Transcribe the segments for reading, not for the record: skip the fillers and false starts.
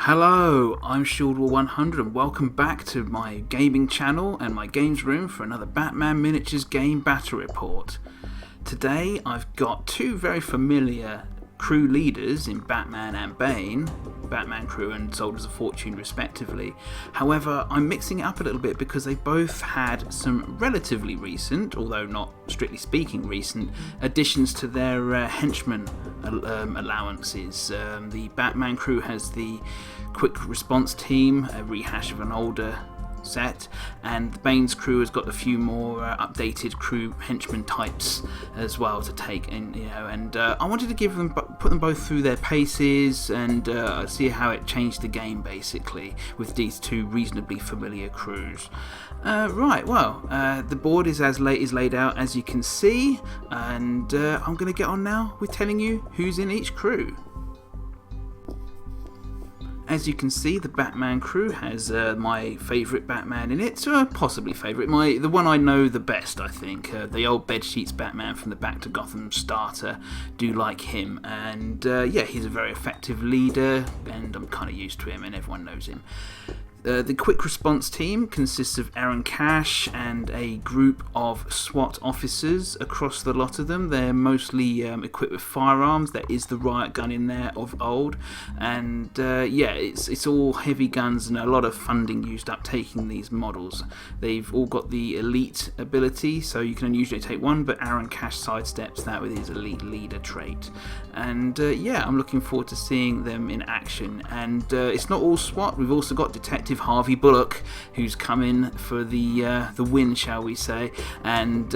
Hello, I'm Shieldwall100 and welcome back to my gaming channel and my games room for another Batman Miniatures game battle report. Today I've got two very familiar crew leaders in Batman and Bane, Batman crew and Soldiers of Fortune respectively. However, I'm mixing it up a little bit because they both had some relatively recent, although not strictly speaking recent, additions to their henchman allowances. The Batman crew has the quick response team, a rehash of an older set, and the Bane's crew has got a few more updated crew henchman types as well to take in, and I wanted to put them both through their paces and see how it changed the game basically with these two reasonably familiar crews. The board is laid out as you can see, and I'm going to get on now with telling you who's in each crew. As you can see, the Batman crew has my favourite Batman in it, possibly favourite, the one I know the best, I think. The old bedsheets Batman from the Back to Gotham starter, do like him, and he's a very effective leader, and I'm kind of used to him, and everyone knows him. The quick response team consists of Aaron Cash and a group of SWAT officers across the lot of them. They're mostly equipped with firearms. There is the riot gun in there of old, and it's all heavy guns and a lot of funding used up taking these models. They've all got the elite ability, so you can only usually take one, but Aaron Cash sidesteps that with his elite leader trait. And I'm looking forward to seeing them in action. And it's not all SWAT. We've also got Detective Harvey Bullock, who's come in for the win, shall we say, and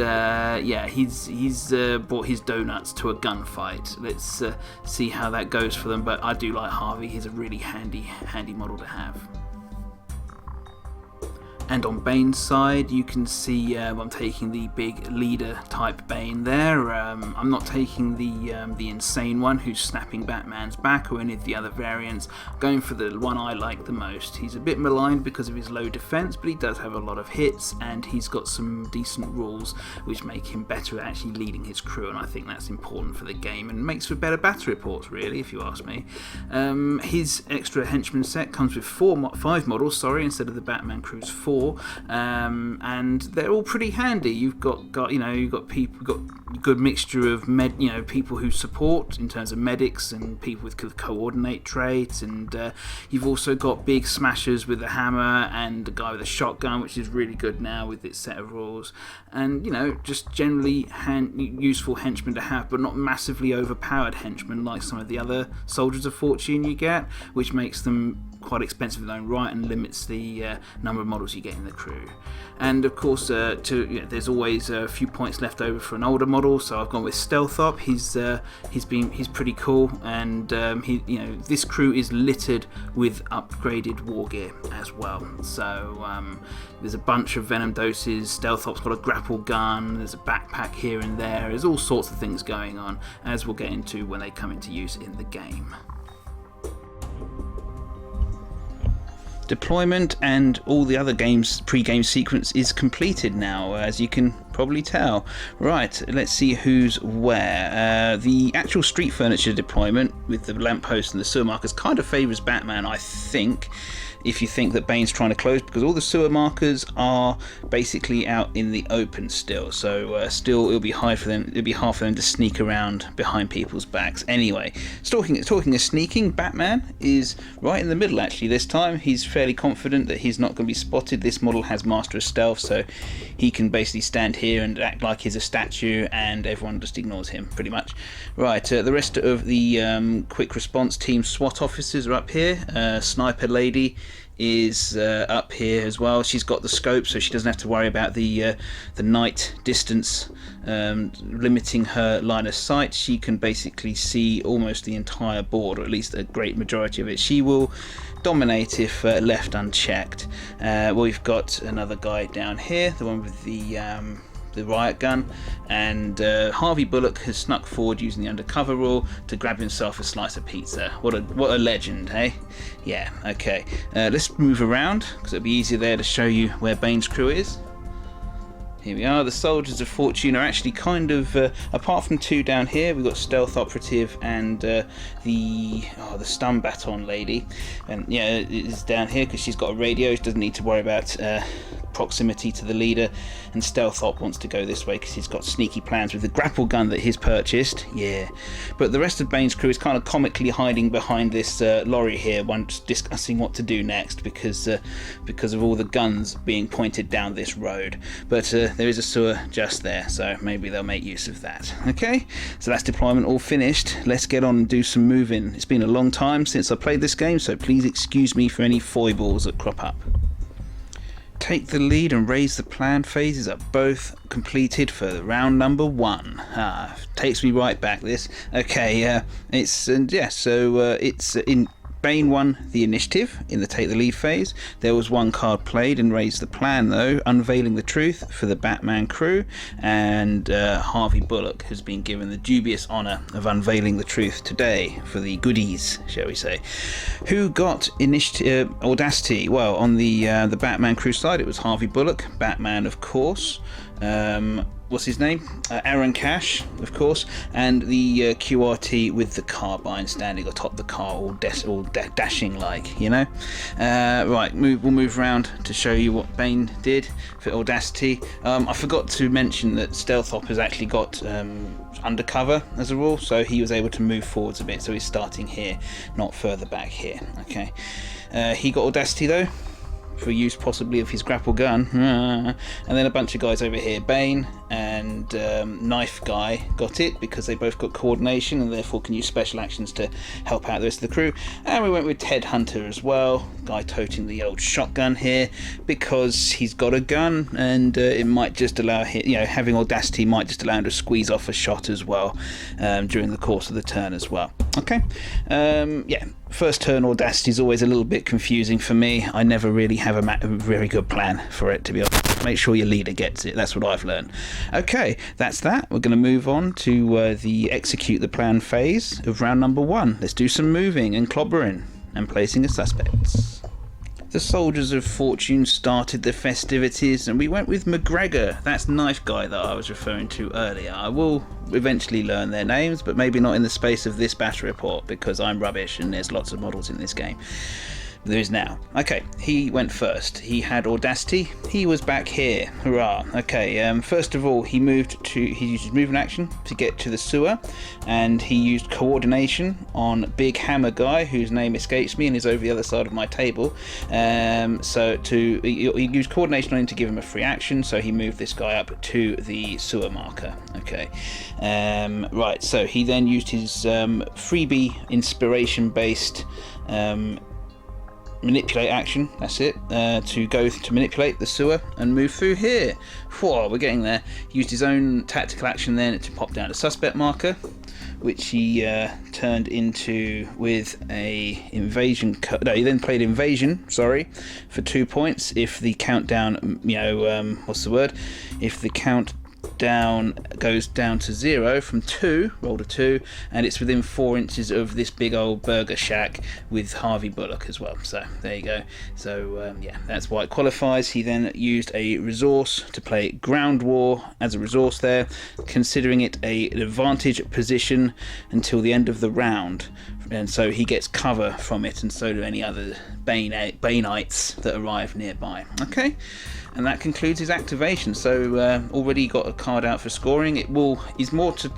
he's brought his donuts to a gunfight. Let's see how that goes for them, but I do like Harvey. He's a really handy model to have. And on Bane's side, you can see I'm taking the big leader type Bane there. I'm not taking the insane one who's snapping Batman's back or any of the other variants. I'm going for the one I like the most. He's a bit maligned because of his low defense, but he does have a lot of hits, and he's got some decent rules which make him better at actually leading his crew, and I think that's important for the game and makes for better battle reports, really, if you ask me. His extra henchman set comes with five models, instead of the Batman crew's 4. And they're all pretty handy. You've got good mixture of people who support in terms of medics and people with coordinate traits, and you've also got big smashers with a hammer and a guy with a shotgun, which is really good now with its set of rules, and just generally useful henchmen to have, but not massively overpowered henchmen like some of the other Soldiers of Fortune you get, which makes them quite expensive in their own right and limits the number of models you get in the crew. And of course, there's always a few points left over for an older model, so I've gone with Stealth Op. He's pretty cool, and this crew is littered with upgraded war gear as well. So there's a bunch of venom doses. Stealth Op's got a grapple gun. There's a backpack here and there. There's all sorts of things going on, as we'll get into when they come into use in the game. Deployment and all the other games pre-game sequence is completed now, as you can probably tell. Right, let's see who's where. The actual street furniture deployment with the lamppost and the sewer markers kind of favours Batman, I think, if you think that Bane's trying to close, because all the sewer markers are basically out in the open still, so still it'll be hard for them to sneak around behind people's backs. Anyway, talking of sneaking, Batman is right in the middle actually this time. He's fairly confident that he's not going to be spotted. This model has Master of Stealth, so he can basically stand here and act like he's a statue, and everyone just ignores him pretty much. Right, the rest of the quick response team SWAT officers are up here. Sniper Lady is up here as well. She's got the scope, so she doesn't have to worry about the night distance limiting her line of sight. She can basically see almost the entire board, or at least a great majority of it. She will dominate if left unchecked. We've got another guy down here, the one with the riot gun, and Harvey Bullock has snuck forward using the undercover rule to grab himself a slice of pizza. What a legend, hey? Yeah, okay. Let's move around, because it'll be easier there to show you where Bane's crew is. Here we are. The Soldiers of Fortune are actually kind of, apart from two down here, we've got Stealth Operative and the Stun Baton Lady. And yeah, it is down here because she's got a radio. She doesn't need to worry about proximity to the leader. And Stealth Op wants to go this way because he's got sneaky plans with the grapple gun that he's purchased. Yeah. But the rest of Bane's crew is kind of comically hiding behind this lorry here, once discussing what to do next because of all the guns being pointed down this road. But there is a sewer just there, so maybe they'll make use of that. Okay, so that's deployment all finished. Let's get on and do some moving. It's been a long time since I played this game, so please excuse me for any foibles that crop up. Take the lead and raise the plan phases are both completed for round number 1. Takes me right back this. Okay, it's in Bane won the initiative in the take the lead phase. There was one card played and raised the plan though, unveiling the truth for the Batman crew, and Harvey Bullock has been given the dubious honour of unveiling the truth today for the goodies, shall we say. Who got initiative audacity? Well, on the Batman crew side it was Harvey Bullock, Batman of course. What's his name? Aaron Cash, of course, and the QRT with the carbine standing atop the car, all dashing like, you know. Right, we'll move around to show you what Bane did for Audacity. I forgot to mention that Stealth Op has actually got undercover as a rule, so he was able to move forwards a bit, so he's starting here, not further back here. Okay, he got Audacity though, for use possibly of his grapple gun. And then a bunch of guys over here, Bane and Knife Guy, got it because they both got coordination and therefore can use special actions to help out the rest of the crew. And we went with Ted Hunter as well, guy toting the old shotgun here because he's got a gun, and it might just allow him, you know, having Audacity might just allow him to squeeze off a shot as well during the course of the turn as well. Okay, yeah. First turn Audacity is always a little bit confusing for me. I never really have a very good plan for it, to be honest. Make sure your leader gets it. That's what I've learned. Okay, that's that. We're going to move on to the execute the plan phase of round number 1. Let's do some moving and clobbering and placing of suspects. The Soldiers of Fortune started the festivities and we went with McGregor. That's Knife Guy that I was referring to earlier. I will eventually learn their names, but maybe not in the space of this battle report because I'm rubbish and there's lots of models in this game. There is now. Okay, he went first. He had Audacity. He was back here. Hurrah. Okay, first of all, he used his movement action to get to the sewer, and he used coordination on Big Hammer Guy, whose name escapes me and is over the other side of my table. He used coordination on him to give him a free action, so he moved this guy up to the sewer marker. Okay, right, so he then used his freebie inspiration-based manipulate action, that's it, to go to manipulate the sewer and move through here. Whoa, we're getting there. He used his own tactical action then to pop down a suspect marker, which he turned into with a invasion. No, he then played invasion, sorry, for 2 points. If the countdown, if the countdown goes down to 0 from 2, roll to 2, and it's within 4 inches of this big old burger shack with Harvey Bullock as well. So there you go. So yeah, that's why it qualifies. He then used a resource to play Ground War as a resource there, considering it an advantage position until the end of the round, and so he gets cover from it, and so do any other Baneites that arrive nearby. Okay, and that concludes his activation. So already got a card out for scoring. Is more to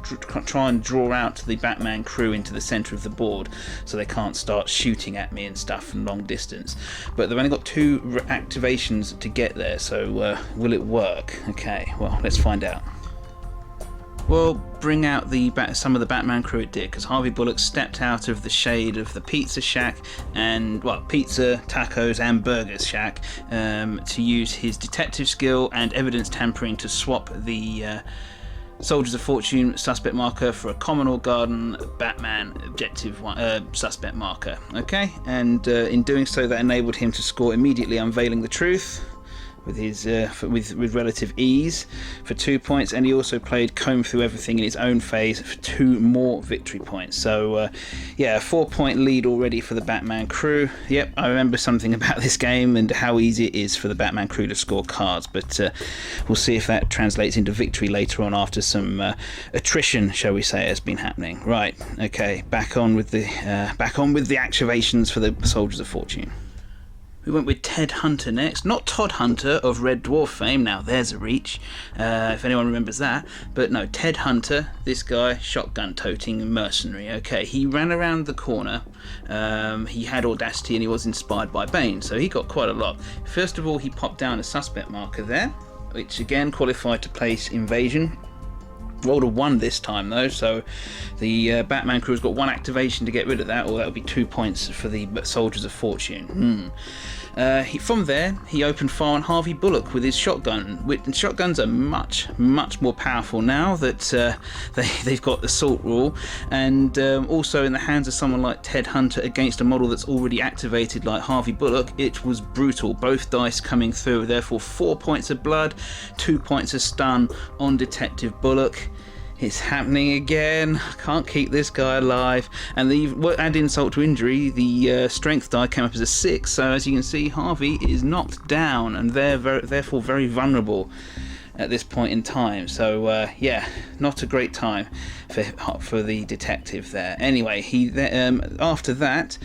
try and draw out the Batman crew into the centre of the board so they can't start shooting at me and stuff from long distance. But they've only got 2 activations to get there, so will it work? Okay, well, let's find out. Well, bring out some of the Batman crew it did, because Harvey Bullock stepped out of the shade of the pizza shack and, well, pizza, tacos and burgers shack to use his detective skill and evidence tampering to swap the Soldiers of Fortune suspect marker for a Common or Garden Batman objective suspect marker. Okay, and in doing so that enabled him to score immediately, unveiling the truth. with his with relative ease for 2 points, and he also played Comb Through Everything in his own phase for 2 more victory points. So yeah, a 4-point lead already for the Batman crew. Yep, I remember something about this game and how easy it is for the Batman crew to score cards, but we'll see if that translates into victory later on after some attrition, shall we say, has been happening. Right, okay, back on with the activations for the Soldiers of Fortune. We went with Ted Hunter next. Not Todd Hunter of Red Dwarf fame. Now there's a reach, if anyone remembers that. But no, Ted Hunter, this guy, shotgun-toting mercenary. Okay, he ran around the corner. He had audacity and he was inspired by Bane, so he got quite a lot. First of all, he popped down a suspect marker there, which again qualified to place invasion. Rolled a 1 this time though, so the Batman crew has got 1 activation to get rid of that, or that would be 2 points for the Soldiers of Fortune. From there, he opened fire on Harvey Bullock with his shotgun. Shotguns are much more powerful now that they've got the assault rule, and also in the hands of someone like Ted Hunter against a model that's already activated like Harvey Bullock, it was brutal. Both dice coming through, therefore 4 points of blood, 2 points of stun on Detective Bullock. It's happening again. Can't keep this guy alive. And add insult to injury, the strength die came up as a 6. So as you can see, Harvey is knocked down and therefore very vulnerable at this point in time. So yeah, not a great time for the detective there. Anyway, after that,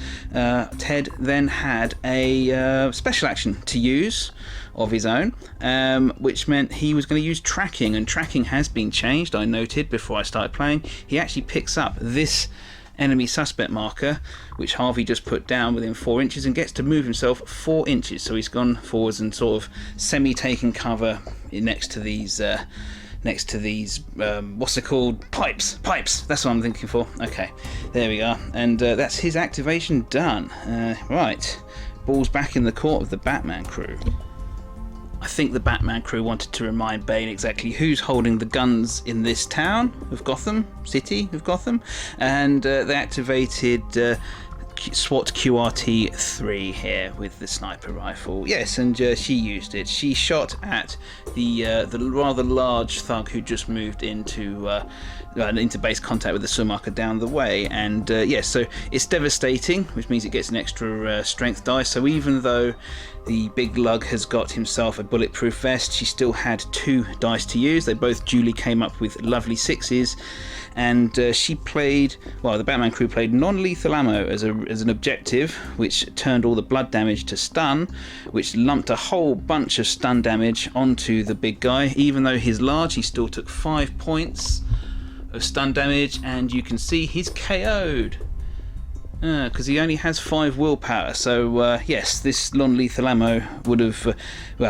Ted then had a special action to use of his own, which meant he was going to use tracking, and tracking has been changed. I noted before I started playing. He actually picks up this enemy suspect marker, which Harvey just put down within 4 inches, and gets to move himself 4 inches. So he's gone forwards and sort of semi-taken cover next to these what's it called? Pipes. That's what I'm thinking for. Okay, there we are, and that's his activation done. Right, ball's back in the court of the Batman crew. I think the Batman crew wanted to remind Bane exactly who's holding the guns in this town of Gotham City of Gotham, and they activated SWAT QRT 3 here with the sniper rifle. Yes, and she used it. She shot at the rather large thug who just moved into base contact with the Sumarker down the way, and yes, so it's devastating, which means it gets an extra strength die. So even though the big lug has got himself a bulletproof vest, she still had 2 dice to use. They both duly came up with lovely 6s, and the Batman crew played non-lethal ammo as an objective, which turned all the blood damage to stun, which lumped a whole bunch of stun damage onto the big guy. Even though he's large, he still took 5 points of stun damage, and you can see he's KO'd because he only has 5 willpower. So yes, this non-lethal ammo would have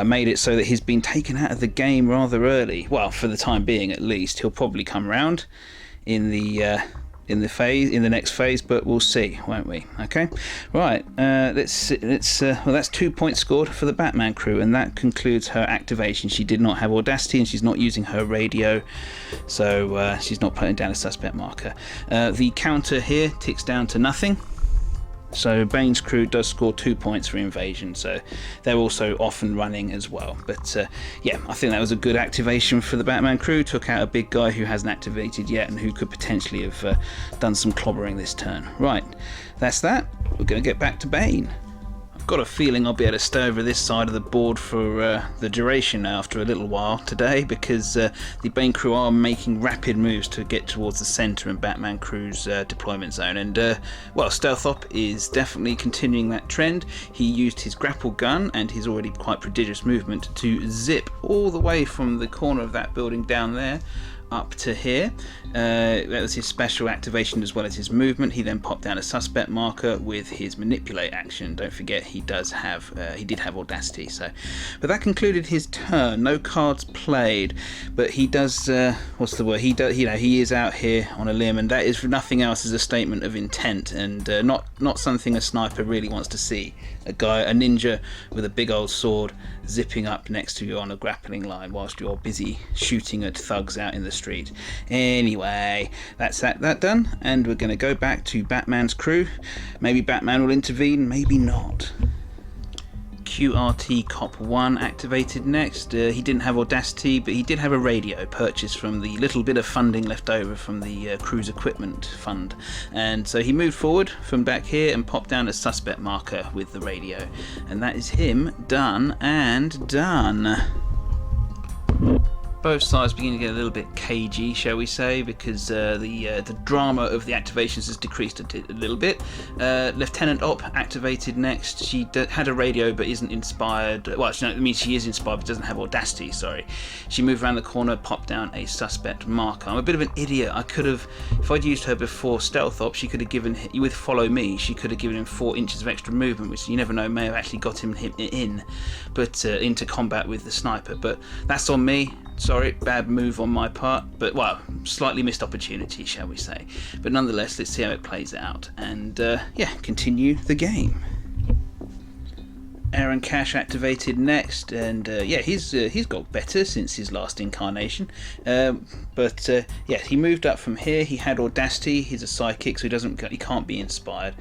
made it so that he's been taken out of the game rather early. Well, for the time being at least. He'll probably come round in the next phase, but we'll see, won't we? Okay, right. Let's well, that's 2 points scored for the Batman crew, and that concludes her activation. She did not have audacity, and she's not using her radio, so she's not putting down a suspect marker. The counter here ticks down to nothing. So Bane's crew does score 2 points for invasion, so they're also off and running as well. But yeah, I think that was a good activation for the Batman crew. Took out a big guy who hasn't activated yet and who could potentially have done some clobbering this turn. Right, that's that. We're going to get back to Bane. I've got a feeling I'll be able to stay over this side of the board for the duration after a little while today, because the Bane crew are making rapid moves to get towards the centre and Batman crew's deployment zone, and well, Stealthop is definitely continuing that trend. He used his grapple gun and his already quite prodigious movement to zip all the way from the corner of that building down there up to here. That was his special activation as well as his movement. He then popped down a suspect marker with his manipulate action. Don't forget he did have audacity. But that concluded his turn. No cards played, but he does. What's the word? He is out here on a limb, and that is, for nothing else, is a statement of intent, and not something a sniper really wants to see. A ninja with a big old sword zipping up next to you on a grappling line whilst you're busy shooting at thugs out in the street. Anyway, that's that done, and we're going to go back to Batman's crew. Maybe Batman will intervene, maybe not. QRT Cop 1 activated next. He didn't have Audacity, but he did have a radio purchased from the little bit of funding left over from the Cruise Equipment Fund. And so he moved forward from back here and popped down a suspect marker with the radio. And that is him done and done. Both sides beginning to get a little bit cagey, shall we say, because the drama of the activations has decreased a little bit. Lieutenant Op activated next. She had a radio but isn't inspired. Well, actually, no, it means she is inspired but doesn't have Audacity, sorry. She moved around the corner, popped down a suspect marker. I'm a bit of an idiot. I could have, if I'd used her before Stealth Op, she could have given, with Follow Me, she could have given him 4 inches of extra movement, which you never know, may have actually got him into combat with the sniper. But that's on me. Sorry, bad move on my part, but well, slightly missed opportunity, shall we say. But nonetheless, let's see how it plays out and continue the game. Aaron Cash activated next, and he's got better since his last incarnation. He moved up from here. He had Audacity. He's a psychic, so he can't be inspired.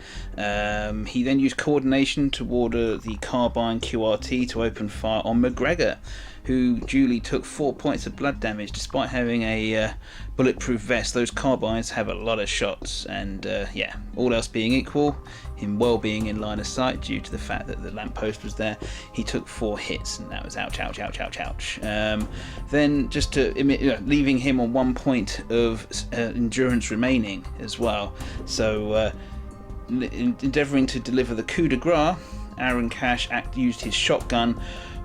He then used coordination to order the carbine QRT to open fire on McGregor, who duly took 4 points of blood damage despite having a bulletproof vest. Those carbines have a lot of shots, and all else being equal, him well being in line of sight due to the fact that the lamppost was there, he took 4 hits, and that was ouch, ouch, ouch, ouch, ouch. Then just to leaving him on 1 point of endurance remaining as well. So endeavouring to deliver the coup de grace, Aaron Cash used his shotgun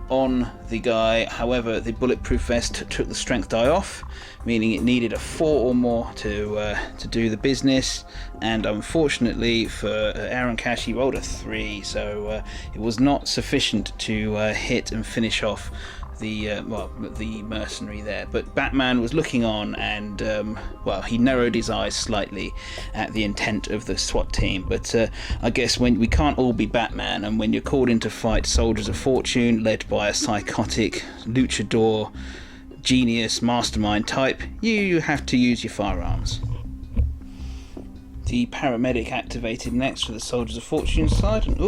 on the guy. However, the bulletproof vest took the strength die off, meaning it needed a 4 or more to do the business, and unfortunately for Aaron Cash, he rolled a 3, so it was not sufficient to hit and finish off the mercenary there. But Batman was looking on, and he narrowed his eyes slightly at the intent of the SWAT team. But I guess when we can't all be Batman, and when you're called in to fight soldiers of fortune led by a psychotic luchador genius mastermind type, you have to use your firearms. The paramedic activated next for the soldiers of fortune side, and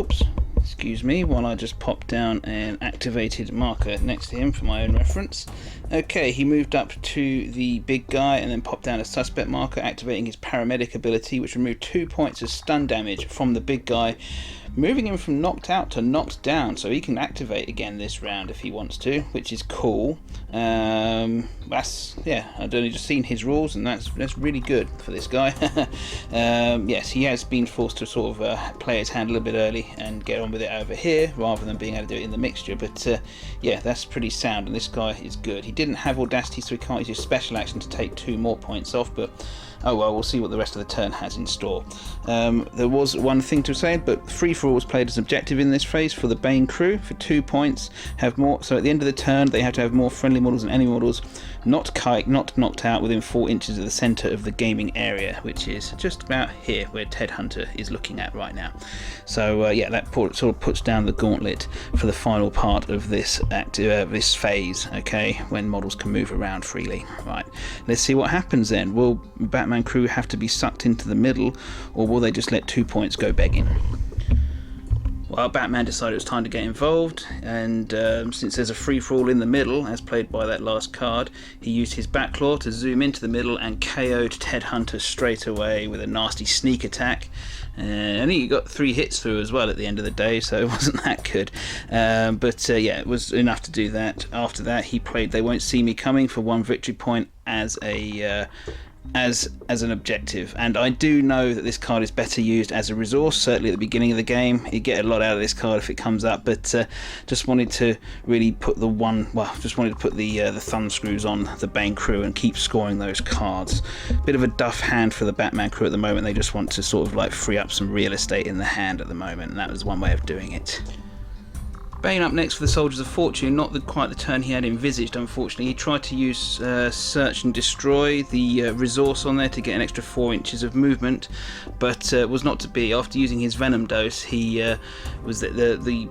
excuse me while I just pop down an activated marker next to him for my own reference. Okay, he moved up to the big guy and then popped down a suspect marker, activating his paramedic ability, which removed 2 points of stun damage from the big guy, moving him from knocked out to knocked down, so he can activate again this round if he wants to, which is cool. I'd only just seen his rules, and that's really good for this guy. Yes, he has been forced to sort of play his hand a little bit early and get on with it over here rather than being able to do it in the mixture, but that's pretty sound, and this guy is good. He didn't have Audacity, so he can't use his special action to take 2 more points off, but oh well, we'll see what the rest of the turn has in store. There was one thing to say, but free-for-all was played as objective in this phase for the Bane crew for 2 points. Have more, so at the end of the turn they have to have more friendly models than enemy models not knocked out within 4 inches of the centre of the gaming area, which is just about here where Ted Hunter is looking at right now. So that sort of puts down the gauntlet for the final part of this this phase, okay, when models can move around freely. Right, let's see what happens then. Will Batman crew have to be sucked into the middle, or will they just let 2 points go begging? Well, Batman decided it was time to get involved, and since there's a free-for-all in the middle, as played by that last card, he used his Batclaw to zoom into the middle and KO'd Ted Hunter straight away with a nasty sneak attack. I think he got 3 hits through as well at the end of the day, so it wasn't that good. It was enough to do that. After that, he played They Won't See Me Coming for 1 victory point as a as an objective, and I do know that this card is better used as a resource. Certainly at the beginning of the game you get a lot out of this card if it comes up, but just wanted to really put the thumb screws on the Bane crew and keep scoring those cards. Bit of a duff hand for the Batman crew at the moment. They just want to sort of like free up some real estate in the hand at the moment, and that was one way of doing it. Bane up next for the Soldiers of Fortune, not quite the turn he had envisaged, unfortunately. He tried to use Search and Destroy, the resource on there, to get an extra 4 inches of movement, but was not to be. After using his Venom Dose, the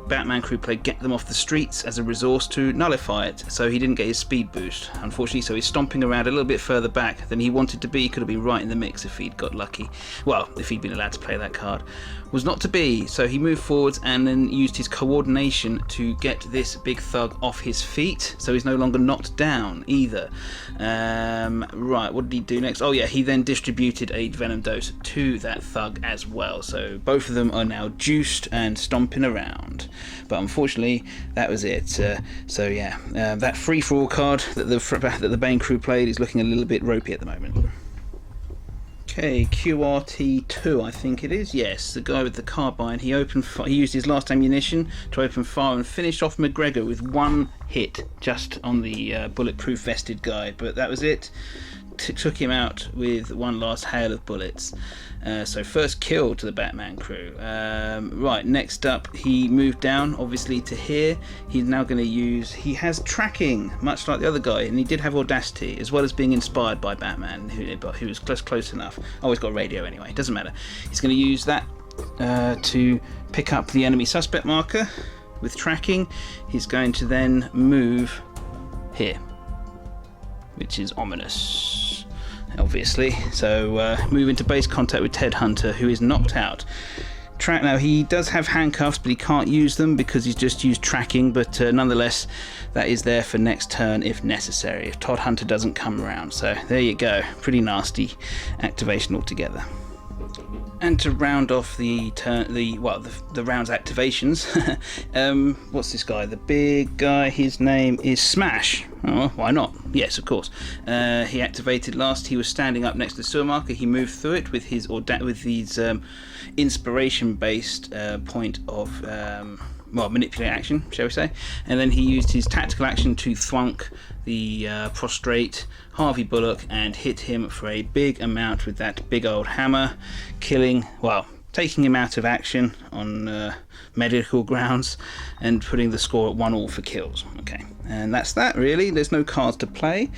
Batman crew played Get Them Off the Streets as a resource to nullify it, so he didn't get his speed boost, unfortunately, so he's stomping around a little bit further back than he wanted to be. He could have been right in the mix if he'd got lucky. Well, if he'd been allowed to play that card. Was not to be, so he moved forwards and then used his coordination to get this big thug off his feet, so he's no longer knocked down either. Right, what did he do next? Oh yeah, he then distributed a venom dose to that thug as well, so both of them are now juiced and stomping around. But unfortunately, that was it. So yeah, that free-for-all card that the Bane crew played is looking a little bit ropey at the moment. Okay, QRT2, I think it is. Yes, the guy with the carbine. He used his last ammunition to open fire and finish off McGregor with one hit, just on the bulletproof vested guy. But that was it. Took him out with one last hail of bullets. So first kill to the Batman crew. Right, next up, he moved down, obviously, to here. He's now going to use... He has tracking, much like the other guy, and he did have audacity, as well as being inspired by Batman, who was close enough. Oh, he's got radio anyway, doesn't matter. He's going to use that to pick up the enemy suspect marker with tracking. He's going to then move here, which is ominous, obviously. So move into base contact with Ted Hunter, who is knocked out. Now he does have handcuffs, but he can't use them because he's just used tracking, but nonetheless that is there for next turn if necessary, if Todd Hunter doesn't come around. So there you go, pretty nasty activation altogether. And to round off the round's activations, what's this guy? The big guy. His name is Smash. Oh, why not? Yes, of course. He activated last. He was standing up next to the sewer marker. He moved through it with his inspiration-based point of manipulate action, shall we say? And then he used his tactical action to thwunk the prostrate Harvey Bullock and hit him for a big amount with that big old hammer, taking him out of action on medical grounds and putting the score at 1-1 for kills. Okay, and that's that really. There's no cards to play.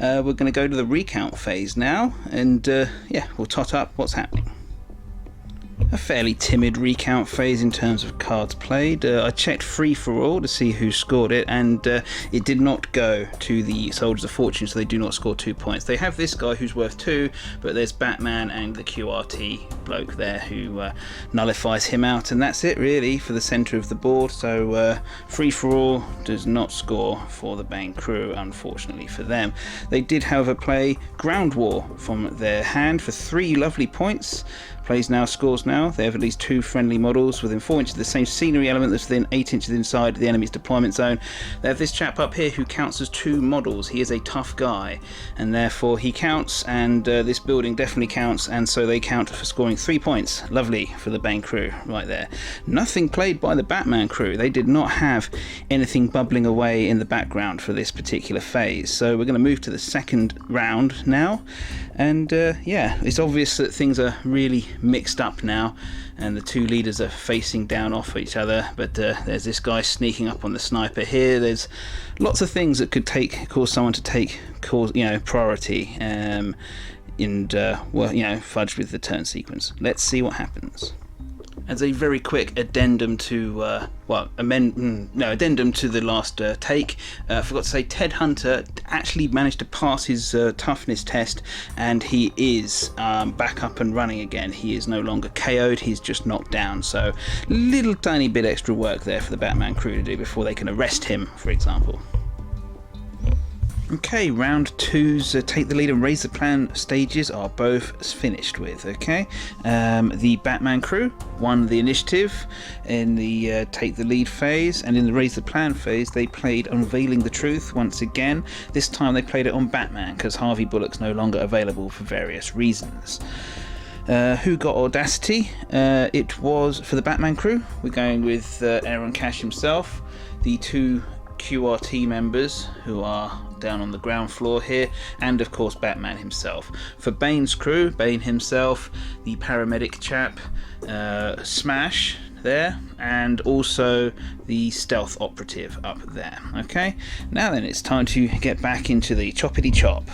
We're going to go to the recount phase now, and we'll tot up what's happening. A fairly timid recount phase in terms of cards played. I checked free-for-all to see who scored it, and it did not go to the Soldiers of Fortune, so they do not score 2 points. They have this guy who's worth 2, but there's Batman and the QRT bloke there who nullifies him out, and that's it really for the centre of the board. So free-for-all does not score for the Bane crew, unfortunately for them. They did, however, play Ground War from their hand for 3 lovely points. Plays now, scores now. They have at least 2 friendly models within 4 inches of the same scenery element that's within 8 inches inside the enemy's deployment zone. They have this chap up here who counts as 2 models. He is a tough guy, and therefore he counts, and this building definitely counts, and so they count for scoring 3 points. Lovely for the Bane crew right there. Nothing played by the Batman crew. They did not have anything bubbling away in the background for this particular phase. So we're going to move to the second round now, and it's obvious that things are really mixed up now, and the 2 leaders are facing down off each other, but there's this guy sneaking up on the sniper here. There's lots of things that could cause someone to take priority and fudge with the turn sequence. Let's see what happens. As a very quick addendum to addendum to the last take, I forgot to say Ted Hunter actually managed to pass his toughness test, and he is back up and running again. He is no longer KO'd, he's just knocked down, so little tiny bit extra work there for the Batman crew to do before they can arrest him, for example. Okay, round 2's Take the Lead and Raise the Plan stages are both finished with, okay? The Batman crew won the initiative in the Take the Lead phase, and in the Raise the Plan phase they played Unveiling the Truth once again. This time they played it on Batman because Harvey Bullock's no longer available for various reasons. Who got Audacity? It was for the Batman crew. We're going with Aaron Cash himself, the 2 QRT members who are down on the ground floor here, and of course Batman himself. For Bane's crew, Bane himself, the paramedic chap, Smash there, and also the stealth operative up there. Okay, now then it's time to get back into the choppity chop.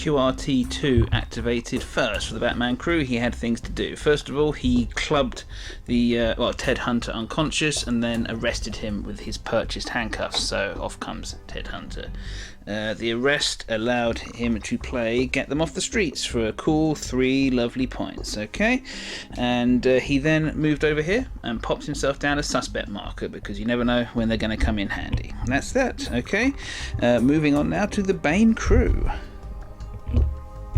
QRT2 activated first for the Batman crew. He had things to do. First of all, he clubbed the Ted Hunter unconscious and then arrested him with his purchased handcuffs. So off comes Ted Hunter. The arrest allowed him to play Get Them Off the Streets for a cool 3 lovely points, okay? And he then moved over here and popped himself down a suspect marker because you never know when they're going to come in handy. And that's that, okay? Moving on now to the Bane crew.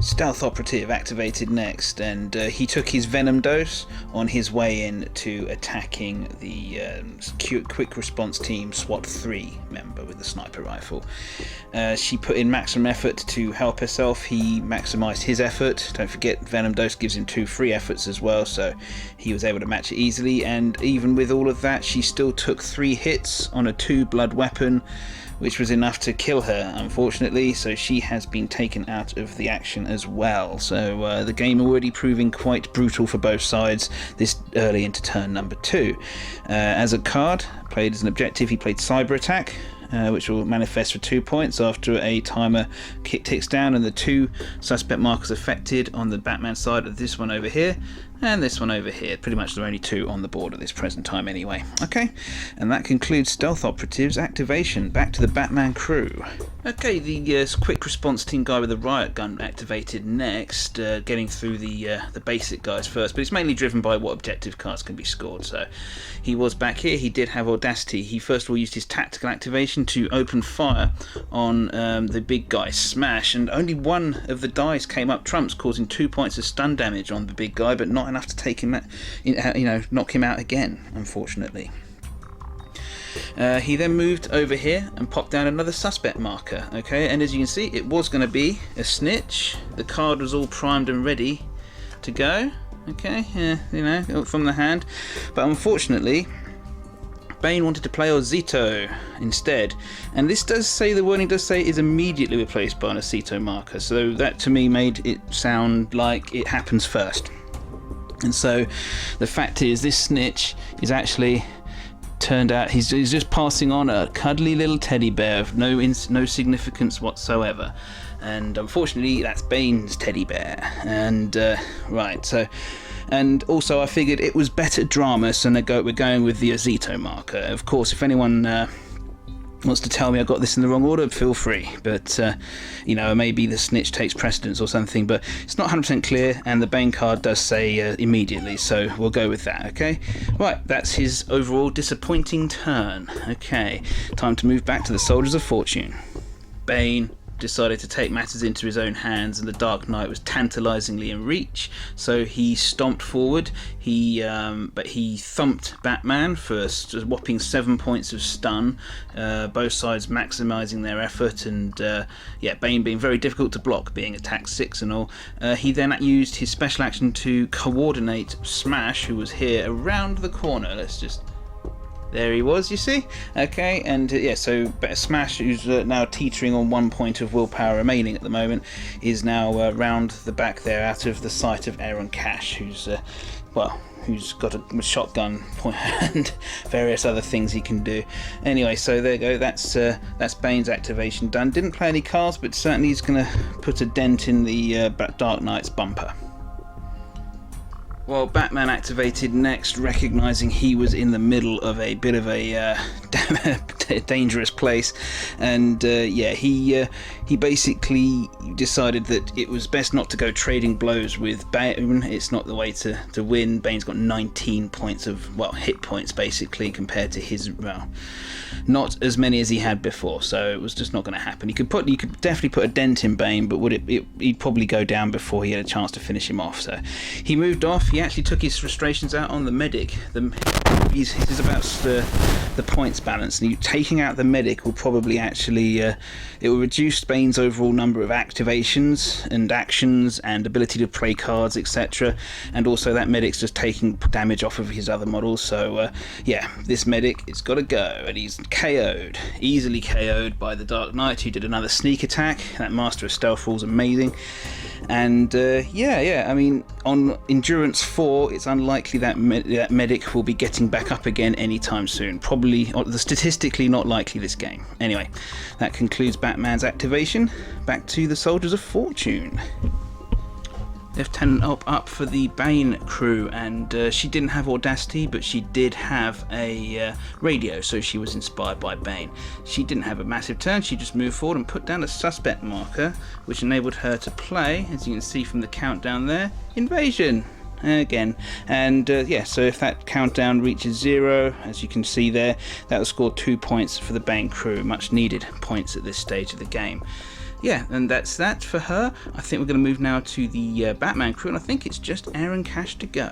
Stealth Operative activated next, and he took his venom dose on his way in to attacking the quick response team SWAT 3 member with the sniper rifle. She put in maximum effort to help herself. He maximised his effort. Don't forget, venom dose gives him 2 free efforts as well, so he was able to match it easily. And even with all of that, she still took 3 hits on a 2 blood weapon, which was enough to kill her, unfortunately, so she has been taken out of the action as well. So the game already proving quite brutal for both sides this early into turn number 2. As a card, played as an objective, he played Cyber Attack, which will manifest for 2 points after a timer ticks down, and the 2 suspect markers affected on the Batman side of this one over here and this one over here. Pretty much there are only 2 on the board at this present time anyway. Okay, and that concludes Stealth Operative's activation. Back to the Batman crew. Okay, the quick response team guy with the riot gun activated next, getting through the basic guys first, but it's mainly driven by what objective cards can be scored. So he was back here. He did have Audacity. He first of all used his tactical activation to open fire on the big guy Smash, and only one of the dice came up trumps, causing 2 points of stun damage on the big guy, but not enough to take him out, knock him out again, unfortunately. He then moved over here and popped down another suspect marker, okay, and as you can see, it was going to be a snitch. The card was all primed and ready to go, okay, from the hand, but unfortunately Bane wanted to play Ozito instead, and this does say, the warning does say, is immediately replaced by an Ozito marker, so that to me made it sound like it happens first. And so the fact is, this snitch is actually turned out he's just passing on a cuddly little teddy bear of no significance whatsoever, and unfortunately that's Bane's teddy bear. And right, so, and also I figured it was better drama, so we're going with the Ozito marker. Of course, if anyone wants to tell me I got this in the wrong order, feel free, but maybe the snitch takes precedence or something, but it's not 100% clear, and the Bane card does say immediately, so we'll go with that, okay? Right, that's his overall disappointing turn. Okay, time to move back to the Soldiers of Fortune. Bane decided to take matters into his own hands, and the Dark Knight was tantalizingly in reach, so he stomped forward. But he thumped Batman for a whopping 7 points of stun, both sides maximizing their effort, and Bane being very difficult to block, being attack 6 and all. He then used his special action to coordinate Smash, who was here around the corner. There he was, you see? Okay, and so Smash, who's now teetering on 1 point of willpower remaining at the moment, is now round the back there, out of the sight of Aaron Cash, who's got a shotgun and various other things he can do. Anyway, so there you go, that's Bane's activation done. Didn't play any cards, but certainly he's going to put a dent in the Dark Knight's bumper. Well, Batman activated next, recognising he was in the middle of a bit of a dangerous place, and he basically decided that it was best not to go trading blows with Bane. It's not the way to win. Bane's got 19 points of hit points basically, compared to his not as many as he had before, so it was just not going to happen. You could definitely put a dent in Bane, but he'd probably go down before he had a chance to finish him off. So he moved off. He actually took his frustrations out on the medic. He's about the points balance, and taking out the medic will probably actually it will reduce Bane's overall number of activations and actions and ability to play cards, etc. And also that medic's just taking damage off of his other models. So this medic has got to go, and he's easily KO'd by the Dark Knight, who did another sneak attack. That Master of Stealth rule's amazing. And yeah, I mean, on Endurance 4, it's unlikely that that medic will be getting back up again anytime soon. Probably, statistically not likely this game. Anyway, that concludes Batman's activation. Back to the Soldiers of Fortune. Lieutenant up for the Bane crew, and she didn't have Audacity, but she did have a radio, so she was inspired by Bane. She didn't have a massive turn, she just moved forward and put down a suspect marker, which enabled her to play, as you can see from the countdown there, Invasion again. And yeah, so if that countdown reaches 0, as you can see there, that will score 2 points for the Bane crew, much needed points at this stage of the game. Yeah, and that's that for her. I think we're going to move now to the Batman crew, and I think it's just Aaron Cash to go.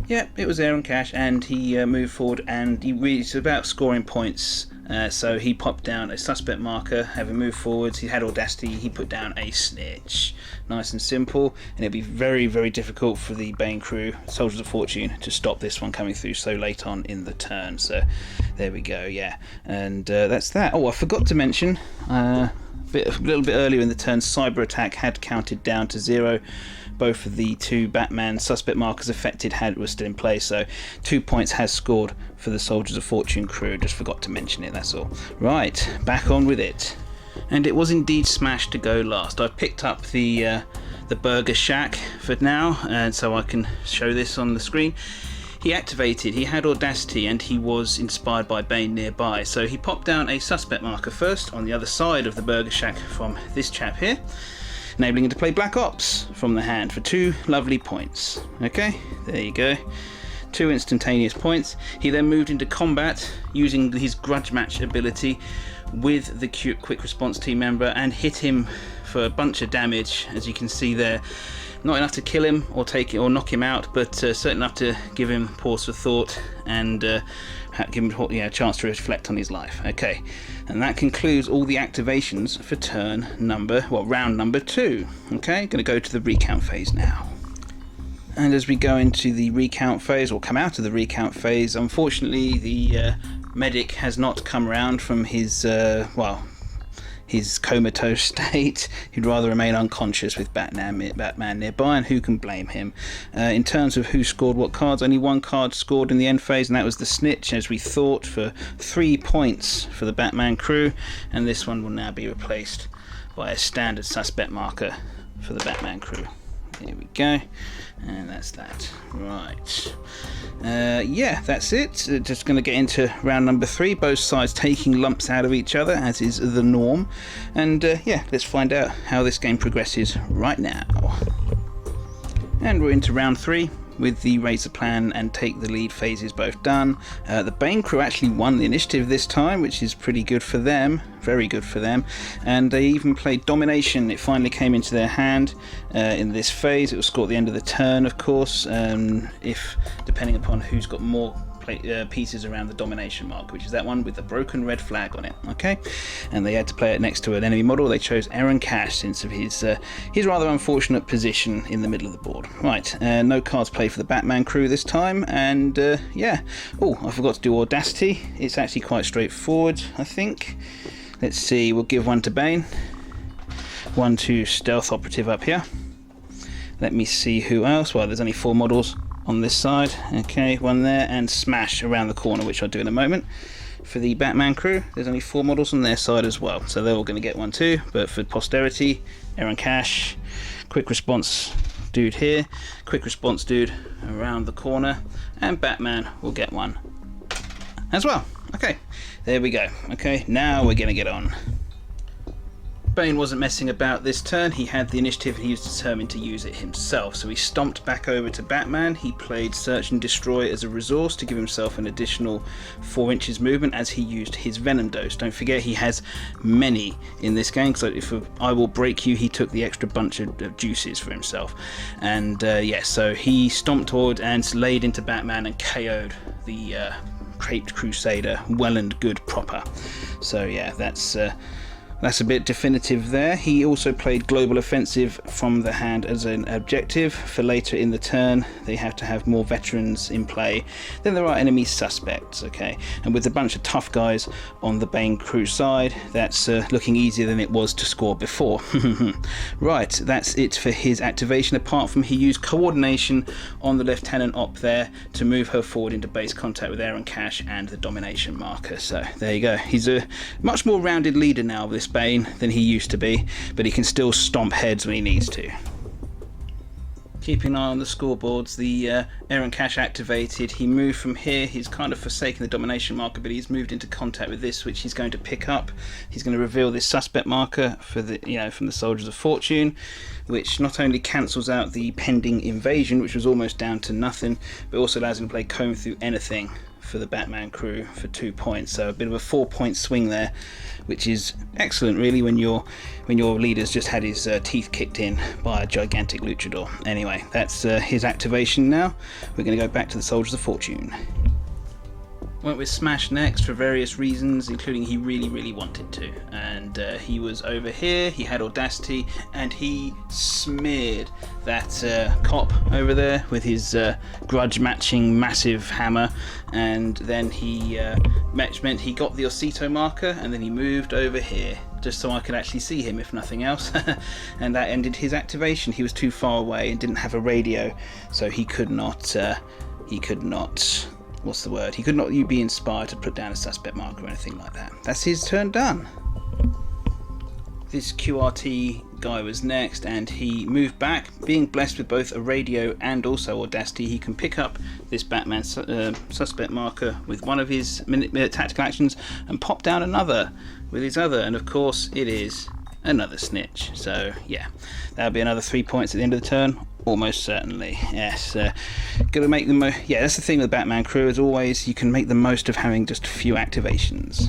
Yeah, it was Aaron Cash, and he moved forward, and he's about scoring points. So he popped down a suspect marker, having moved forwards. He had Audacity, he put down a snitch. Nice and simple, and it'll be very, very difficult for the Bane crew, Soldiers of Fortune, to stop this one coming through so late on in the turn. So there we go, yeah. And that's that. Oh, I forgot to mention, a little bit earlier in the turn, Cyber Attack had counted down to 0. Both of the 2 Batman suspect markers affected were still in place, so 2 points has scored for the Soldiers of Fortune crew. Just forgot to mention it, that's all. Right, back on with it. And it was indeed Smash to go last. I picked up the Burger Shack for now, and so I can show this on the screen. He activated, he had Audacity, and he was inspired by Bane nearby, so he popped down a suspect marker first on the other side of the Burger Shack from this chap here, enabling him to play Black Ops from the hand for 2 lovely points. Okay, there you go. 2 instantaneous points. He then moved into combat using his grudge match ability with the quick response team member and hit him for a bunch of damage, as you can see there. Not enough to kill him or knock him out, but certainly enough to give him pause for thought and give him a chance to reflect on his life. Okay, and that concludes all the activations for round number 2. Okay, going to go to the recount phase now. And as we go into the recount phase, or come out of the recount phase, unfortunately the medic has not come around from his his comatose state. He'd rather remain unconscious with Batman nearby, and who can blame him? In terms of who scored what cards, only 1 card scored in the end phase, and that was the Snitch, as we thought, for 3 points for the Batman crew, and this one will now be replaced by a standard suspect marker for the Batman crew. Here we go, and that's that. Right, yeah, that's it. Just going to get into round number 3, both sides taking lumps out of each other, as is the norm. And yeah, let's find out how this game progresses right now. And we're into round 3 with the Raise the Plan and Take the Lead phases both done. The Bane crew actually won the initiative this time, which is pretty good for them, very good for them, and they even played Domination. It finally came into their hand in this phase. It will score at the end of the turn, of course, if depending upon who's got more pieces around the Domination mark, which is that one with the broken red flag on it. Okay, and they had to play it next to an enemy model. They chose Aaron Cash since of his rather unfortunate position in the middle of the board. Right, no cards played for the Batman crew this time, and yeah. Oh, I forgot to do Audacity. It's actually quite straightforward, I think. Let's see, we'll give 1 to Bane, 1 to Stealth Operative up here. Let me see who else. Well, there's only 4 models on this side. Okay, 1 there, and Smash around the corner, which I'll do in a moment. For the Batman crew, there's only 4 models on their side as well, so they're all going to get 1 too. But for posterity, Aaron Cash, quick response dude here, quick response dude around the corner, and Batman will get 1 as well. Okay, there we go. Okay, now we're going to get on. Bane wasn't messing about this turn. He had the initiative and he was determined to use it himself. So he stomped back over to Batman. He played Search and Destroy as a resource to give himself an additional 4 inches movement as he used his Venom Dose. Don't forget, he has many in this game, so if I Will Break You, he took the extra bunch of juices for himself. And yeah, so he stomped forward and laid into Batman and KO'd the Caped Crusader well and good proper. So yeah, that's That's a bit definitive there. He also played Global Offensive from the hand as an objective. For later in the turn, they have to have more veterans in play than there are enemy suspects, okay? And with a bunch of tough guys on the Bane crew side, that's looking easier than it was to score before. Right, that's it for his activation, apart from he used coordination on the Lieutenant Op there to move her forward into base contact with Aaron Cash and the domination marker. So there you go. He's a much more rounded leader now of this Bane than he used to be, but he can still stomp heads when he needs to. Keeping an eye on the scoreboards, the Aaron Cash activated. He moved from here. He's kind of forsaken the domination marker, but he's moved into contact with this, which he's going to pick up. He's going to reveal this suspect marker for the, from the Soldiers of Fortune, which not only cancels out the pending invasion, which was almost down to nothing, but also allows him to play Comb Through Anything for the Batman crew for 2 points. So a bit of a 4-point swing there, which is excellent really when your leader's just had his teeth kicked in by a gigantic luchador. Anyway, that's his activation now. We're going to go back to the Soldiers of Fortune. Went with Smash next for various reasons, including he really wanted to, and he was over here, he had Audacity, and he smeared that cop over there with his grudge matching massive hammer, and then he meant he got the Osito marker, and then he moved over here just so I could actually see him, if nothing else. And that ended his activation. He was too far away and didn't have a radio, so he could not what's the word? He could not be inspired to put down a suspect marker or anything like that. That's his turn done. This QRT guy was next, and he moved back. Being blessed with both a radio and also Audacity, he can pick up this Batman suspect marker with one of his tactical actions and pop down another with his other, and of course it is another snitch. So yeah, that'll be another 3 points at the end of the turn. Almost certainly, yes. Gotta make the most. Yeah, that's the thing with the Batman crew. As always, you can make the most of having just a few activations.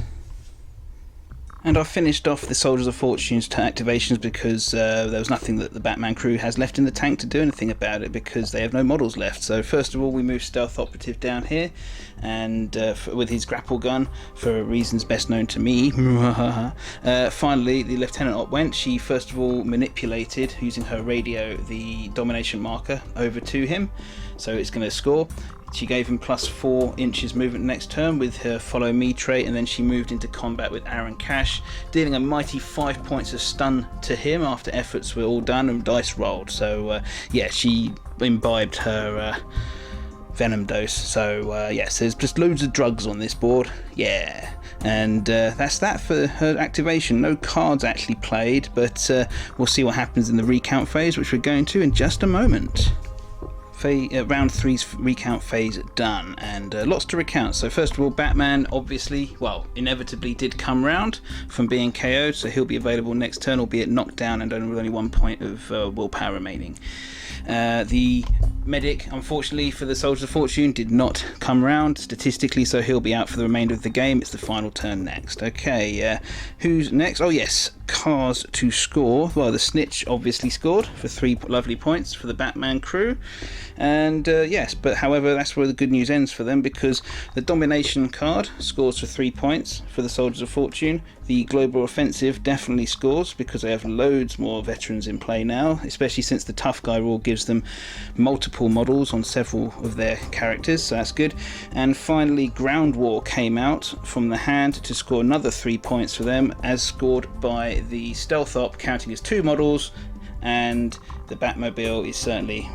And I've finished off the Soldiers of Fortune's activations because there was nothing that the Batman crew has left in the tank to do anything about it, because they have no models left. So first of all, we move Stealth Operative down here, and with his grapple gun, for reasons best known to me. Finally, the Lieutenant Op went. She first of all manipulated, using her radio, the domination marker over to him, so it's going to score. She gave him +4 inches movement next turn with her Follow Me trait, and then she moved into combat with Aaron Cash, dealing a mighty 5 points of stun to him after efforts were all done and dice rolled. So yeah, she imbibed her venom dose. So yes, there's just loads of drugs on this board. Yeah. And that's that for her activation. No cards actually played, but we'll see what happens in the recount phase, which we're going to in just a moment. Round 3's recount phase done, and lots to recount. So first of all, Batman obviously, well, inevitably did come round from being KO'd, so he'll be available next turn, albeit knocked down and with only 1 point of willpower remaining. The medic, unfortunately for the Soldiers of Fortune, did not come round statistically, so he'll be out for the remainder of the game. It's the final turn next. Okay, who's next? Oh yes, cars to score. Well, the Snitch obviously scored for 3 lovely points for the Batman crew, and yes, but however, that's where the good news ends for them, because the Domination card scores for 3 points for the Soldiers of Fortune. The Global Offensive definitely scores because they have loads more veterans in play now, especially since the Tough Guy rule gives them multiple models on several of their characters, so that's good. And finally, Ground War came out from the hand to score another 3 points for them, as scored by the Stealth Op, counting as 2 models, and the Batmobile is certainly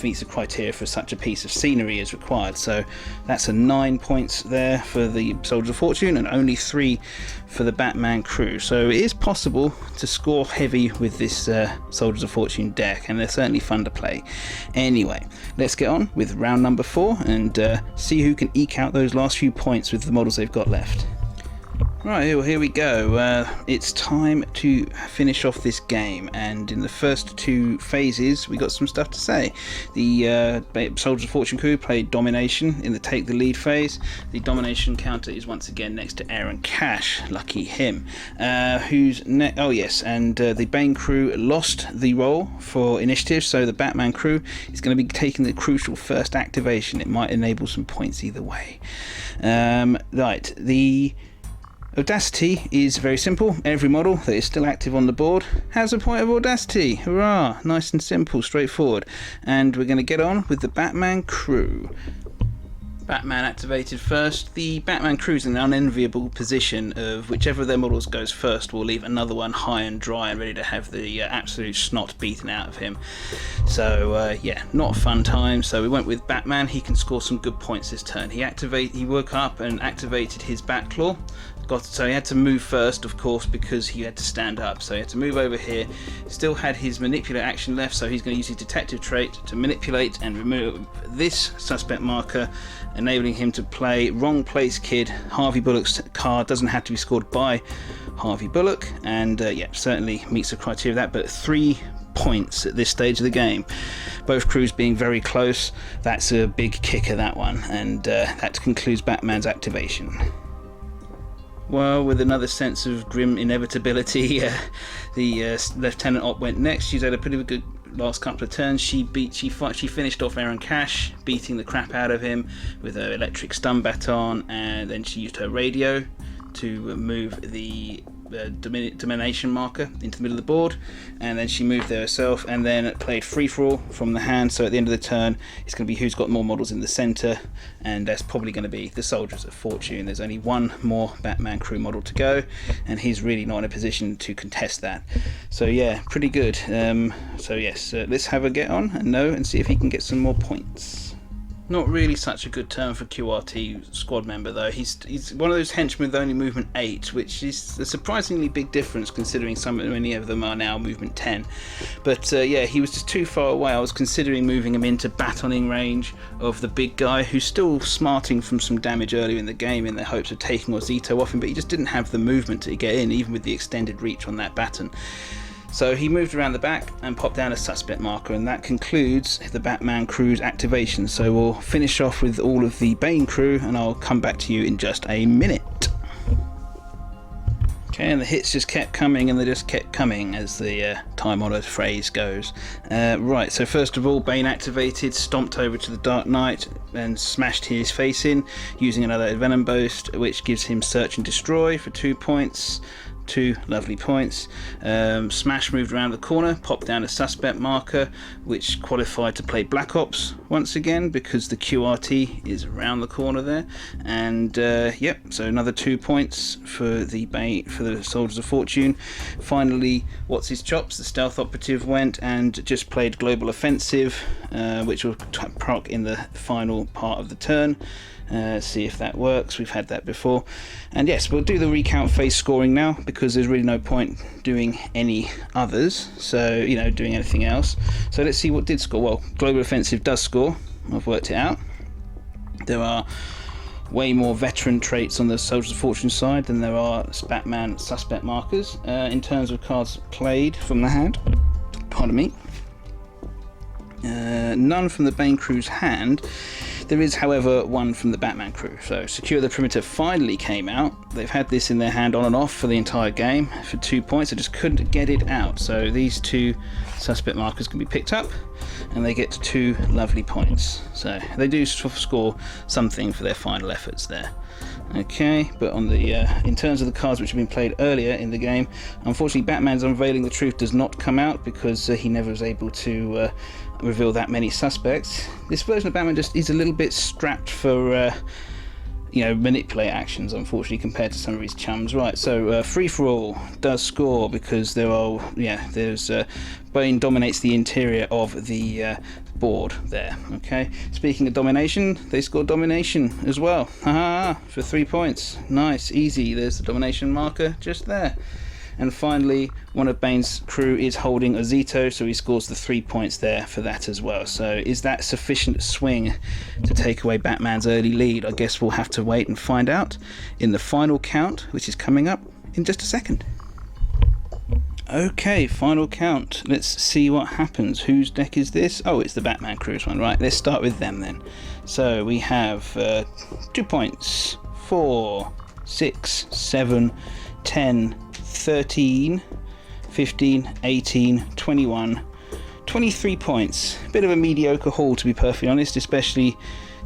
meets the criteria for such a piece of scenery as required. So that's a 9 points there for the Soldiers of Fortune and only 3 for the Batman crew. So it is possible to score heavy with this Soldiers of Fortune deck, and they're certainly fun to play. Anyway, let's get on with round number 4 and see who can eke out those last few points with the models they've got left. Right, well, here we go. It's time to finish off this game, and in the first 2 phases we got some stuff to say. The Soldiers of Fortune crew played Domination in the Take the Lead phase. The Domination counter is once again next to Aaron Cash, lucky him. Who's next? Oh yes, and the Bane crew lost the role for initiative, so the Batman crew is going to be taking the crucial first activation. It might enable some points either way. Right, the Audacity is very simple. Every model that is still active on the board has a point of Audacity. Hurrah! Nice and simple, straightforward. And we're going to get on with the Batman crew. Batman activated first. The Batman crew's in an unenviable position of whichever of their models goes first will leave another one high and dry and ready to have the absolute snot beaten out of him. So yeah, not a fun time. So we went with Batman. He can score some good points this turn. He woke up and activated his Batclaw. So he had to move first, of course, because he had to stand up. So he had to move over here. Still had his manipulate action left, so he's going to use his detective trait to manipulate and remove this suspect marker, enabling him to play Wrong Place Kid. Harvey Bullock's card doesn't have to be scored by Harvey Bullock, and yeah, certainly meets the criteria of that, but 3 points at this stage of the game. Both crews being very close. That's a big kicker, that one, and that concludes Batman's activation. Well, with another sense of grim inevitability, the Lieutenant Op went next. She's had a pretty good last couple of turns. She finished off Aaron Cash, beating the crap out of him with her electric stun baton, and then she used her radio to move the domination marker into the middle of the board, and then she moved there herself and then played free-for-all from the hand. So at the end of the turn it's going to be who's got more models in the centre, and that's probably going to be the Soldiers of Fortune. There's only one more Batman crew model to go, and he's really not in a position to contest that. So yeah, pretty good. So yes, let's have a get on and see if he can get some more points. Not really such a good turn for QRT squad member though. He's one of those henchmen with only movement 8, which is a surprisingly big difference considering many of them are now movement 10. But yeah, he was just too far away. I was considering moving him into batoning range of the big guy, who's still smarting from some damage earlier in the game in the hopes of taking Ozito off him, but he just didn't have the movement to get in, even with the extended reach on that baton. So he moved around the back and popped down a suspect marker, and that concludes the Batman crew's activation. So we'll finish off with all of the Bane crew, and I'll come back to you in just a minute. Okay, and the hits just kept coming, and they just kept coming, as the time-honoured phrase goes. Right, so first of all, Bane activated, stomped over to the Dark Knight and smashed his face in using another Venom Boost, which gives him Search and Destroy for 2 points. 2 lovely points. Smash moved around the corner, popped down a suspect marker, which qualified to play Black Ops once again because the QRT is around the corner there. And yep, so another 2 points for the Soldiers of Fortune. Finally, what's his chops? The stealth operative went and just played Global Offensive, which will proc in the final part of the turn. See if that works. We've had that before. And yes, we'll do the recount phase scoring now, because there's really no point doing any others, so doing anything else. So let's see what did score. Well, Global Offensive does score. I've worked it out. There are way more veteran traits on the Soldiers of Fortune side than there are Batman suspect markers. In terms of cards played from the hand, pardon me, none from the Bane crew's hand. There is, however, one from the Batman crew. So Secure the Perimeter finally came out. They've had this in their hand on and off for the entire game for 2 points. I just couldn't get it out. So these 2 suspect markers can be picked up, and they get 2 lovely points. So they do score something for their final efforts there. Okay, but on the in terms of the cards which have been played earlier in the game, unfortunately Batman's Unveiling the Truth does not come out because he never was able to reveal that many suspects. This version of Batman just is a little bit strapped for manipulate actions, unfortunately, compared to some of his chums. Right, so Free for All does score because there's Bane dominates the interior of the board there. Okay, speaking of domination, they scored domination as well. Haha, for 3 points. Nice, easy. There's the domination marker just there. And finally, one of Bane's crew is holding Ozito, so he scores the 3 points there for that as well. So is that sufficient swing to take away Batman's early lead? I guess we'll have to wait and find out in the final count, which is coming up in just a second. Okay, final count. Let's see what happens. Whose deck is this? Oh, it's the Batman crew's one. Right, let's start with them then. So we have 2 points, 4, 6, 7, 10, 13, 15, 18, 21, 23 points. Bit of a mediocre haul, to be perfectly honest, especially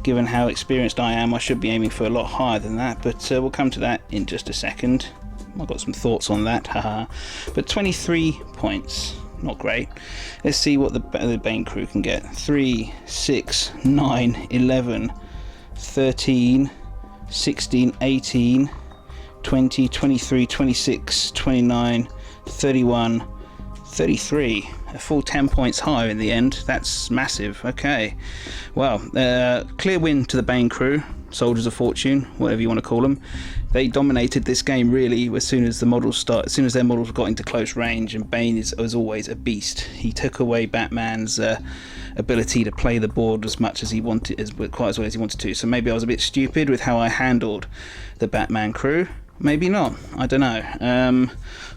given how experienced I am. I should be aiming for a lot higher than that, but we'll come to that in just a second. I've got some thoughts on that, haha. But 23 points, not great. Let's see what the Bane crew can get. 3, 6, 9, 11, 13, 16, 18, 20, 23, 26, 29, 31, 33. A full 10 points higher in the end. That's massive. Okay, well, clear win to the Bane crew, Soldiers of Fortune, whatever you want to call them. They dominated this game really as soon as their models got into close range, and Bane was always a beast. He took away Batman's ability to play the board as much as he wanted, quite as well as he wanted to. So maybe I was a bit stupid with how I handled the Batman crew. Maybe not. I don't know.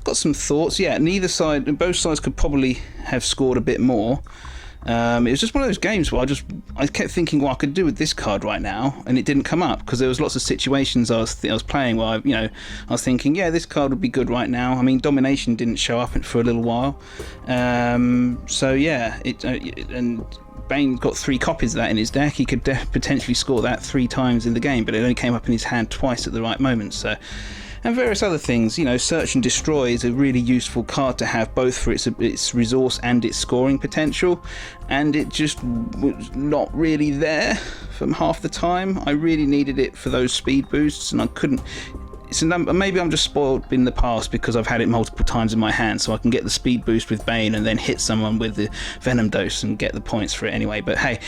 Got some thoughts. Yeah, both sides could probably have scored a bit more. It was just one of those games where I kept thinking what I could do with this card right now, and it didn't come up because there was lots of situations I was playing where I was thinking, yeah, this card would be good right now. I mean, domination didn't show up for a little while, so yeah, and Bane got 3 copies of that in his deck. He could potentially score that 3 times in the game, but it only came up in his hand twice at the right moment. So, and various other things. Search and Destroy is a really useful card to have, both for its resource and its scoring potential, and it just was not really there from half the time. I really needed it for those speed boosts, and I couldn't. Maybe I'm just spoiled in the past because I've had it multiple times in my hand, so I can get the speed boost with Bane and then hit someone with the Venom Dose and get the points for it anyway. But hey,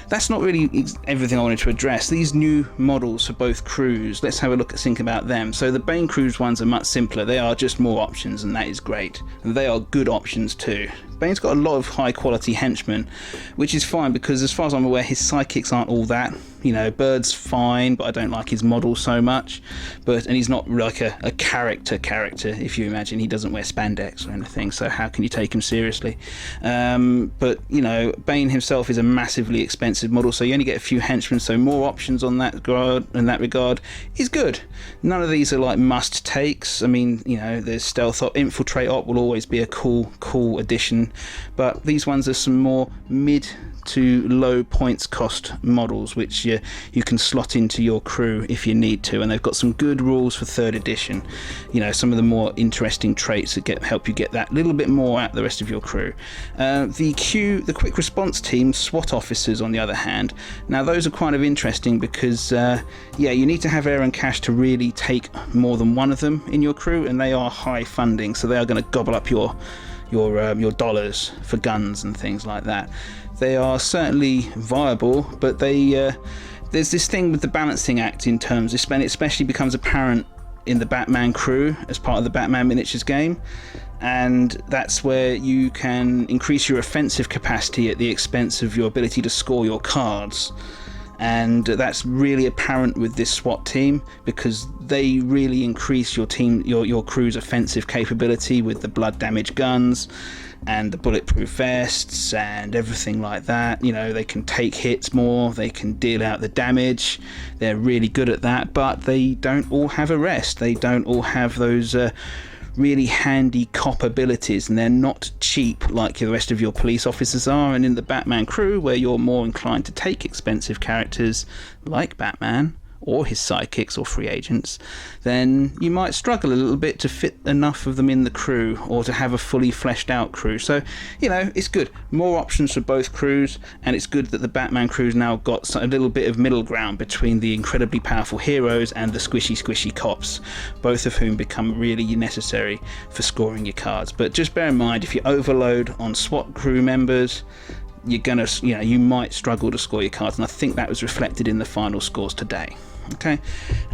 that's not really everything I wanted to address. These new models for both crews, let's have a think about them. So the Bane crews ones are much simpler. They are just more options, and that is great. And they are good options too. Bane's got a lot of high quality henchmen, which is fine because as far as I'm aware, his sidekicks aren't all that. Bird's fine, but I don't like his model so much. And he's not like a character, if you imagine. He doesn't wear spandex or anything, so how can you take him seriously? But Bane himself is a massively expensive model, so you only get a few henchmen, so more options in that regard is good. None of these are like must takes. I mean, there's stealth op, infiltrate op will always be a cool addition, but these ones are some more mid to low points cost models which you can slot into your crew if you need to, and they've got some good rules for 3rd edition. Some of the more interesting traits that help you get that little bit more out of the rest of your crew. The quick response team SWAT officers, on the other hand, now those are kind of interesting because you need to have air and cash to really take more than one of them in your crew, and they are high funding, so they are going to gobble up your dollars for guns and things like that. They are certainly viable, but there's this thing with the balancing act in terms, it especially becomes apparent in the Batman crew as part of the Batman miniatures game, and that's where you can increase your offensive capacity at the expense of your ability to score your cards. And that's really apparent with this SWAT team because they really increase your crew's offensive capability with the blood damage guns and the bulletproof vests and everything like that. They can take hits more, they can deal out the damage. They're really good at that, but they don't all have arrest. They don't all have those really handy cop abilities, and they're not cheap like the rest of your police officers are. And in the Batman crew, where you're more inclined to take expensive characters like Batman or his sidekicks or free agents, then you might struggle a little bit to fit enough of them in the crew or to have a fully fleshed out crew. So it's good, more options for both crews, and it's good that the Batman crew's now got a little bit of middle ground between the incredibly powerful heroes and the squishy cops, both of whom become really necessary for scoring your cards. But just bear in mind, if you overload on SWAT crew members, you might struggle to score your cards, and I think that was reflected in the final scores today. Okay,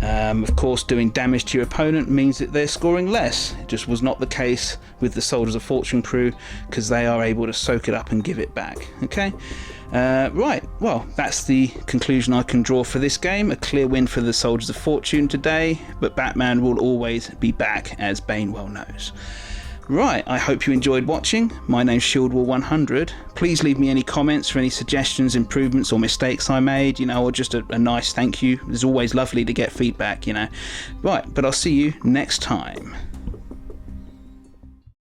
of course, doing damage to your opponent means that they're scoring less. It just was not the case with the Soldiers of Fortune crew because they are able to soak it up and give it back. Okay, right, well, that's the conclusion I can draw for this game. A clear win for the Soldiers of Fortune today, but Batman will always be back, as Bane well knows. Right, I hope you enjoyed watching. My name's Shieldwall100. Please leave me any comments for any suggestions, improvements or mistakes I made, or just a nice thank you. It's always lovely to get feedback, Right, but I'll see you next time.